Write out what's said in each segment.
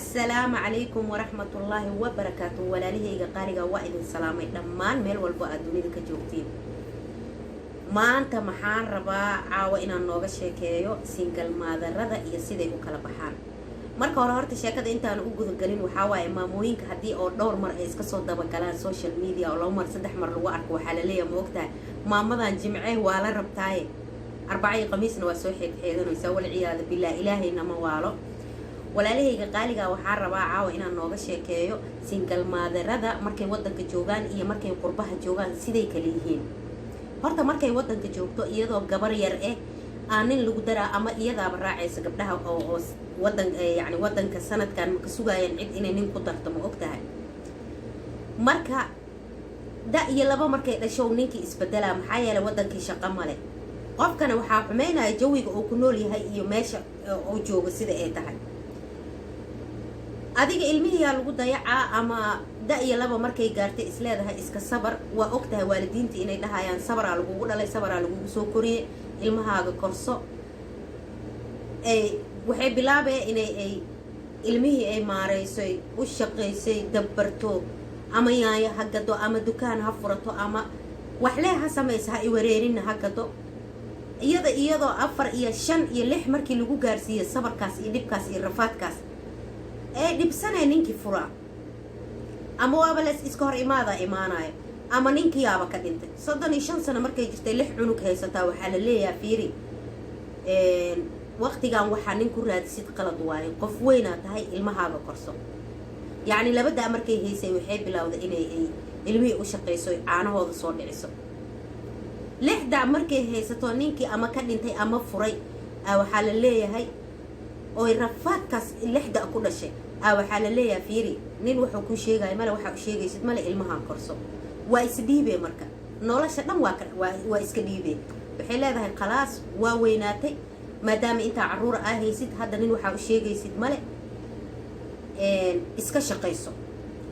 السلام عليكم ورحمة الله وبركاته ولا لهيجا قارجا واحد السلام دمان ميل والبقى الدنيا كجوتين ما أنت محان ربا عاو إن النوغا شيكيو سينجل ماذا رضا يسيدي وكلا بحان marka hore horta sheekada intaan u guda galin waxa waaye maamooyinka hadii oo dhowr mar ay iska soo daba galaan social media oo loo mar saddex mar lagu arko waxa la leeyahay moogtahay maamadan jimcee waa la rabtaaye arbacay qamiisna waa soo xeedanaysaa wal ciyaada bilaa ilaahayna ma waalo walaalahayga qaaliga waxaa rabaa caawa inaan nooga sheekeeyo single maadarada markay wadanka joogaan iyo markay qurbaha joogaan siday kala yihiin horta markay wadanka joogto iyadoo gabar yar aanin lagu daraa ama iyadaaba raacaysa gabdhaha oo wadan yani wadanka sanadkan ma ka sugayaan cid inay nin ku darto ma ogtahay marka da iyo laba markay dhasho ninkii isbedela maxaa yeelay wadankii shaqo male qofkana waxaa xumeynaya jawiga uu ku nool yahay iyo meesha uu joogo sida ay tahay adiga ilmihiyaa lagu dayacaa ama da iyo laba markay gaartay isleedahay iska sabar waa ogtahay waalidiinta inay dhahayaan sabaraa lagugu dhalay sabaraa lagugu soo koriyey ilmahaaga korso waxay bilaabeen inay ilmihii ay maareysay u shaqaysay dabbarto ama yaaya ha gado ama dukaan ha furato ama waxlee ha samaysa ha iwareerinna ha gado iyadoo 4 iyo 5 iyo 6 markii lagu gaarsiiyey sabarkaas iyo dhibkaas iyo rafaadkaas ee dhibsanay ninkii furaa ama waaba la iska hor imaanayo ama ninkii yaaba ka dhintay 35 sano markay jirtay 6 cunug haysataa waxaa la leeyahay fiiri waqtigan waxaa nin ku raadisid qalad waaye qof weyna tahay ilmahaaga korso yani labada markay haysay waxay bilowday inay ilmihii u shaqeyso caanahooda soo dhiciso 6 markay haysato ninkii ama ka dhintay ama furay waxaa la leeyahay oo rafaadkaas 6 ku dhashay waxaa la leeyahay fiiri nin wuxuu ku sheegay mala waxa uu sheegaysid mala ilmaha korso waa isdhiibay marka nolosha dhan waa iska dhiibay waxay leedahay khalaas waa weynaatay maadaama inta caruur haysid hadda nin waxa uu sheegaysid male iska shaqeyso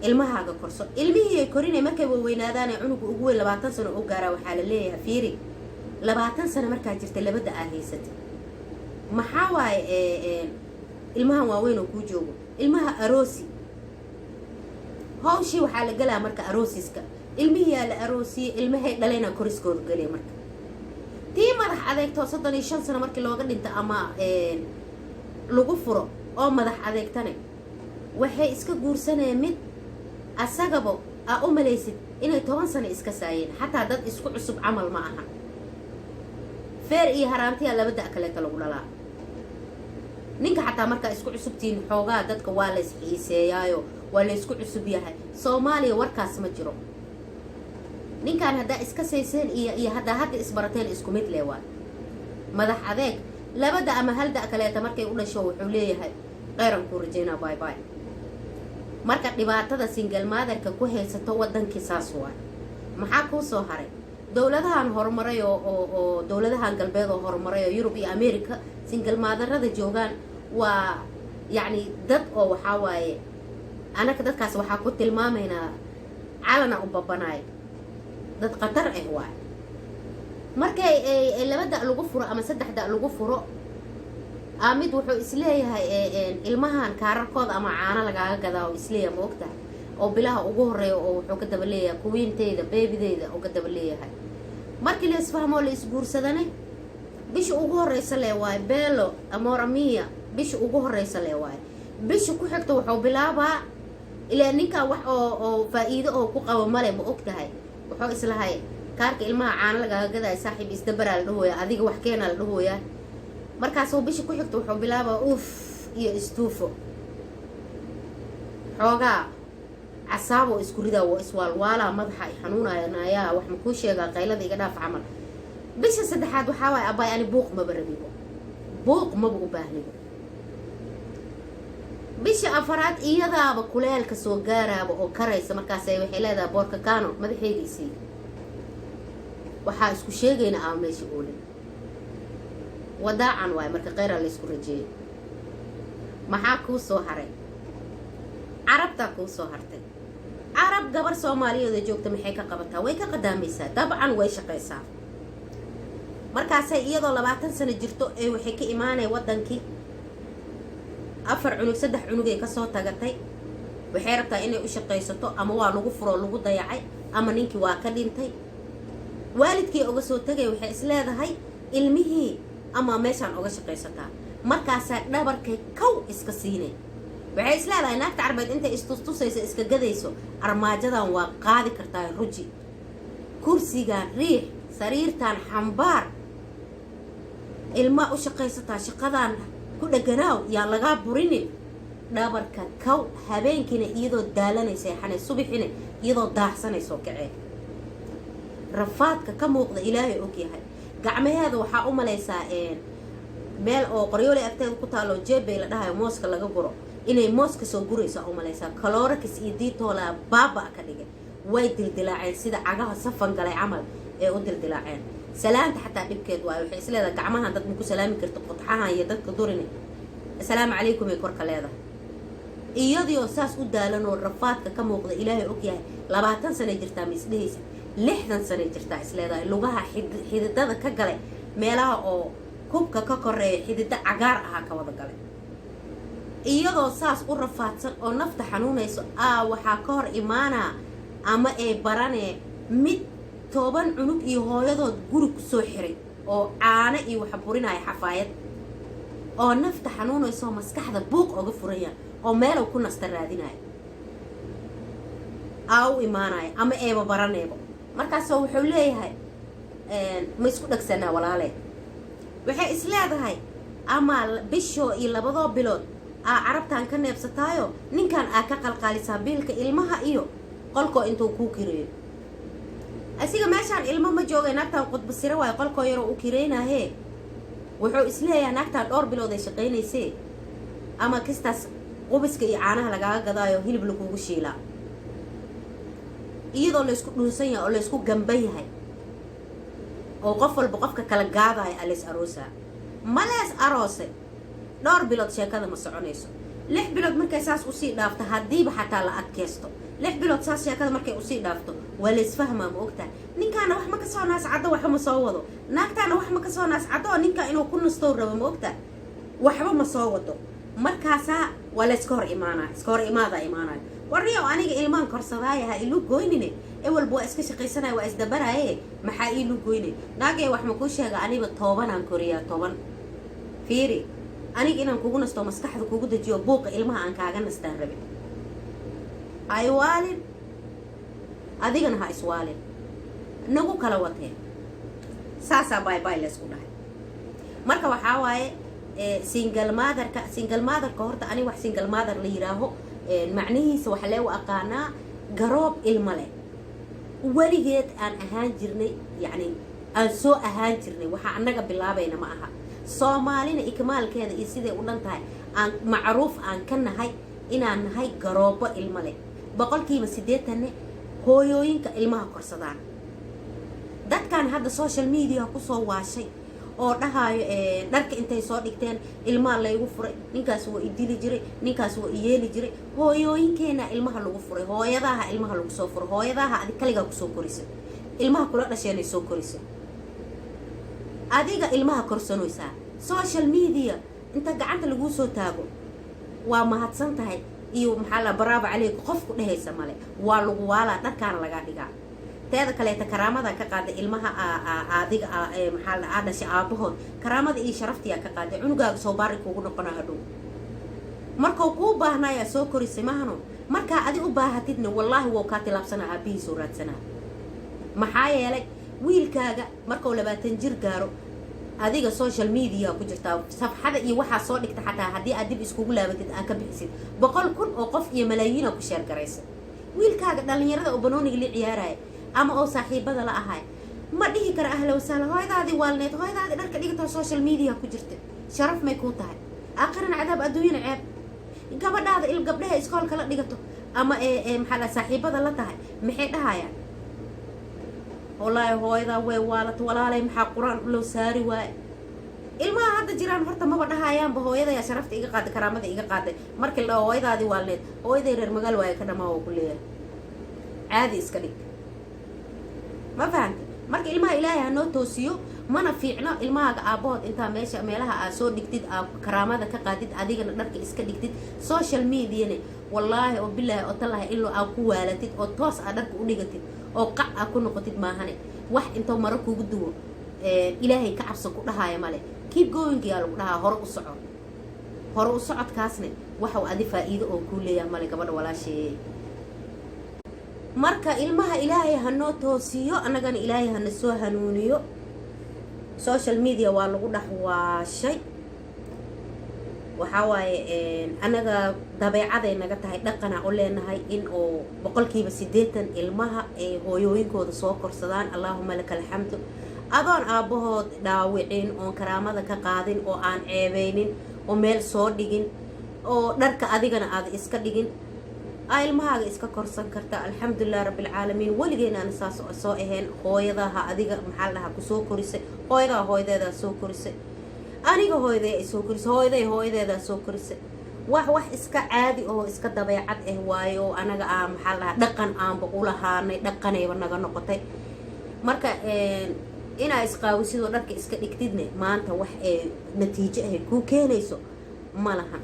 ilmahaaga korso ilmihii ay korinay markay weynaadaan cunugu ugu weyn 20 sano oo gaara waxaa la leeyahay fiiri 20 sano markaa jirtay labada haysatay maxaa waaye ilmahan waa weyn oo ku joogo ilmaha aroosi hawshii waxaa la galaa marka aroosiska ilmihii la aroosiyay ilmahay dhalayna koriskooda galay marka tii madax adeegto 35 sano markii looga dhinta ama lagu furo oo madax adeegtane waxay iska guursanayeen mid asagabo u malaysid inay 10 sano iska saayeen xataa dad isku cusub camal ma aha feer iyo haraantiya labada kale lagu dhalaa ninka xataa marka isku cusubtiin xoogaa dadka waa la isxiiseeyaayo waa la isku cusub yahay Soomaaliya warkaas ma jiro ninkan hadda iska sayseen iyo hadda isbarateen isku mid leeyahay madax adeeg labada ama halda kale markay u dhasho wuxuu leeyahay qeyran ku rajayna bye bye marka dhibaatada single motherka ku haysato wadankii saas waa maxaa ku soo haray dawladahan horumaray oo dawladahan galbeed oo horumaray oo Yurub iyo America single motherada joogan waa yani dad oo waxa waaye anaka dadkaas waxa ku tilmaameynaa calana u babanaay dad qatar waa markay labada lagu furo ama saddexda lagu furo mid wuxuu isleeyahay ilmahan kaararkooda ama caana lagaaga gadaa oo isleeyahay ma ogtahay oo bilaha ugu horeeyo oo wuxuu ka daba leeyahay kuwiinteyda babydeeda oo ka daba leeyahay markii la isfahmo la isguursadane bish ugu horeysa leeyahay beelo amoramiya bish ugu horeysa leeyahay bish ku xigto wuxuu bilaabaa ilaa ninka wax oo faa'iido oo ku qabo male ma ogtahay wuxuu islahay kaarka ilmaha caana lagaaga gadaa saaxiib isdabaraal dhahooya adiga wax keenal dhahooya markaas oo bish ku xigto wuxuu bilaabaa iyo istuufo xoogaa casaabo isku ridaa oo iswaalwaala madaxa xanuunaya wax ma ku sheegaa qaylada iga dhaaf camal bisha saddexaad waxa waay abay ani buuq ma barabigo buuq ma u baahnigo bisha afaraad iyadaaba kuleelka soo gaaraaba oo karaysa markaas ay waxay leedahay boorka kaano madaxeediisii waxa isku sheegayna meesha oolin wadaacan waay marka qeyra la isku rajeeyo maxaa ku soo haray carabta ku soo hartay carab gabar Soomaaliyeed joogta maxay ka qabataa way ka qadaamaysaa dabcan way shaqeysaa markaas iyadoo 20 sano jirto waxay ka iimaanay wadankii afar cunug saddex cunugay kasoo tagatay waxay rabtaa inay u shaqaysato ama waa lagu furo lagu dayacay ama ninkii waa ka dhintay waalidkii uga soo tagay waxay isleedahay ilmihii ama meeshaan uga shaqaysataa markaasaa dhabarkay kow iska siinay waxay isleedahay naagta carbeed intay istustusayso iska gadayso armaajadan waa qaadi kartaa ruji kursigaan riix sariirtaan xambaar ilmaa u shaqaysataa shaqadaan ku dhaganaaw yaa lagaa burinin dhabarka kow habeenkiina iyadoo daalanaysa xanay subaxina iyadoo daahsanaysoo kacee rafaadka ka muuqda ilaahay og yahay gacmaheeda waxaa u malaysaa meel oo qoryooley agteeda ku taalo jeebay la dhahayo mooska laga guro inay mooska soo gurayso u malaysaa kaloorakis iyo diitoolaa baaba ka dhigay way dildilaaceen sida cagaha safan galay camal ee u dildilaaceen salaanta xataa dhibkeed waayo waxay isleedahay gacmahan dad maku salaami karto qodxahan iyo dadka durine assalaamu calaykum ay korka leedahay iyadoo saas u daalanoo rafaadka ka muuqda ilaahay og yahay 20 sano jirtaa ma isdhehaysa 60 sano jirtaa isleedahay lugaha xididada ka galay meelaha oo kubka ka koreeya xidida cagaar ahaa ka wada galay iyadoo saas u rafaadsan oo nafta xanuunayso waxaa ka hor imaanaa ama ay baranee mid 10 cunug iyo hooyadood guri ku soo xiray oo caano iyo waxa burinaya xafaayad oo nafta xanuunayso maskaxda buuq uga furaya oo meel ku nasta raadinaya u imaanaya ama eeba baraneebo markaas wuxuu leeyahay ma isku dhagsanaa walaale waxay isleedahay ama bisho iyo labadoo bilood carabtaan ka neebsataayo ninkan ka qalqaalisaa biilka ilmaha iyo qolkoo intuu kuu kireeyo asiga meeshaan ilmo ma joogay naagtaan qudbasiro waayo qolkoo yaroo u kireynaahee wuxuu isleeyahay naagtaan dhowr bilood ay shaqaynaysee ama kistaas qubiska iyo caanaha lagaaga gadaayo hilib lagugu shiilaa iyadoo laysku dhunsan yahay oo laysku gamban yahay oo qof walba qofka kala gaadaayo aleys aroosaa malees aroose dhowr bilood sheekada ma soconayso 6 bilood markay saas usii dhaafto haddiiba xataa la adkaysto 6 bilood saas sheekada markay usii dhaafto waa laysfahmaa ma ogtahay ninkaana wax ma kasoo naas caddo waxba ma soo wado naagtaana wax ma kasoo naas caddo oo ninkaa inuu ku nastow rabo ma ogtahay waxba ma soo wado markaasaa waa layska hor imaanaya iska hor imaadaa imaanaya warriyow aniga ilmaan korsadaayaha ilu goynine ewalba waa iska shaqaysanaya waa isdabaraaye maxaa iilu goyne naagee wax ma kuu sheega aniba 10 aan koriyaa 10 fiiri aniga inaan kugu nasto maskaxda kugu dajiyo buuqa ilmaha aan kaaga nastaan rabi ay waalin adigana ha iswaalin nagu kala watee saasaa bye bye la isku dhahay marka waxaa waaye single motherka horta ani wax single mother la yiraaho macnihiisa waxa lee u aqaanaa garoob ilma leh weligeed aan ahaan jirnay yani aan soo ahaan jirnay waxa anaga bilaabayna ma aha soomaalina ikmaalkeeda iyo siday u dhan tahay aan macruuf aan ka nahay inaan nahay garoobo ilma leh 80% hooyooyinka ilmaha korsadaan dadkan hadda social media ku soo waashay oo dhahayo dharka intay soo dhigteen ilmaha laygu furay ninkaas waa idili jiray ninkaas waa yeeli jiray hooyooyinkeena ilmaha lagu furay hooyadaha ilmaha lagu soo furay hooyadaha adig kaliga ku soo korisay ilmaha kula dhasheenay soo korisay adiga ilmaha korsanaysaa social media inta gacanta lagu soo taago waa mahadsan tahay iyo maxaa la baraaba calayku qofku dhehaysa male waa lagu waalaa dharkaan laga dhigaa teeda kaleeta karaamada ka qaaday ilmaha adiga maxaa la dhashay aabahood karaamada iyo sharaftiya ka qaaday cunugaaga soo baari kuugu noqona hadhow markuu kuu baahnaya soo korisay mahano markaa adi u baahatidna wallaahi waa kaa tilaabsanaa aabihii soo raadsanaa maxaa yeelay wiilkaaga markuu 20 jir gaaro adiga social media ku jirtaa safxada iyo waxa soo dhigta xataa hadii aad dib iskugu laabatid aan ka bixisid 100,000 oo qof iyo malaayiin ku share garaysa wiilkaaga dhalinyarada oo banooniga la ciyaaraya ama oo saaxiibada la ahay ma dhihi kara ahla wasala hooyadaadi waalneed hooyadaadi dharka dhigto social media ku jirta sharaf may ku tahay aakhirna cadaab adduunyada ceeb gabadhaada gabdhaha iskoolka la dhigato ama maxaa la saaxiibada la tahay maxay dhahayaan والله هويدا way waalad walaalay maxaa quraan loo saari waay ilmaha hadda jiraan horta ma badahayaan ba hooyada ya sharafta iga qaaday karaamada iga qaaday markii la hooyadaadi waalneed hooyaday reer magaal waay ka dhamaa oo kuleeyahay caadi iska dhig ma fahanti markii ilmaha ilaahay noo toosiyo mana fiicno ilmahaaga aabahood intaa meelaha aad soo dhigtid aad karaamada ka qaadid adigana dharka iska dhigtid social mediane wallaahi oo bilaahi oo tallahi in aad ku waalatid oo toos aad dharka u dhigatid oo qac aad ku noqotid maahane wax intoo maro kugu duwo ilaahay ka cabso ku dhahaya male keep going yaa lagu dhahaa hore u socodkaasne waxa uu adi faa'iido oo kuu leeyahay male gabadha walaasheeyay marka ilmaha ilaahay hanoo toosiyo annagana ilaahay hana soo hanuuniyo social media waa lagu dhaxwaashay waxaa waaye anaga dabeecaday naga tahay dhaqana u leenahay in oo 80% ilmaha ay hooyooyinkooda soo korsadaan allahumma lakal hamdu adoon aabahood dhaawicin oon karaamada ka qaadin oo aan ceebeynin oo meel soo dhigin oo dharka adigana aad iska dhigin ilmahaaga iska korsan karta alxamdulilah rabbil caalamiin weligeena aan saas soo ahayn hooyadaha adiga maxaa lahaa ku soo korisay hooyadeeda soo korisay aniga hooyaday ay soo korisay hooyadeeda soo korisay wax iska caadi oo iska dabeecad ah waayo anaga aan maxaa lahaa dhaqan aanba u lahaanay dhaqanayba naga noqotay marka inaa isqaawisidoo dharka iska dhigtidne maanta wax ee natiijo ah ku keenayso ma lahan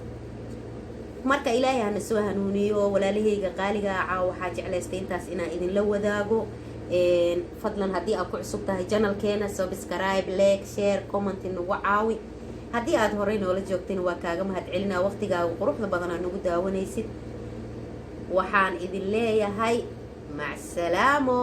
marka ilaahay hana soo hanuuniyo walaalahayga qaaliga waxaa jeclaystay intaas inaan idinla wadaago fadlan haddii aad ku cusub tahay channelkeena subscribe like share comment nagu caawi haddii aad horey noola joogteen waa kaaga mahadcelinaa waqtigaaga quruxda badanaa nagu daawanaysid waxaan idin leeyahay mac salaamo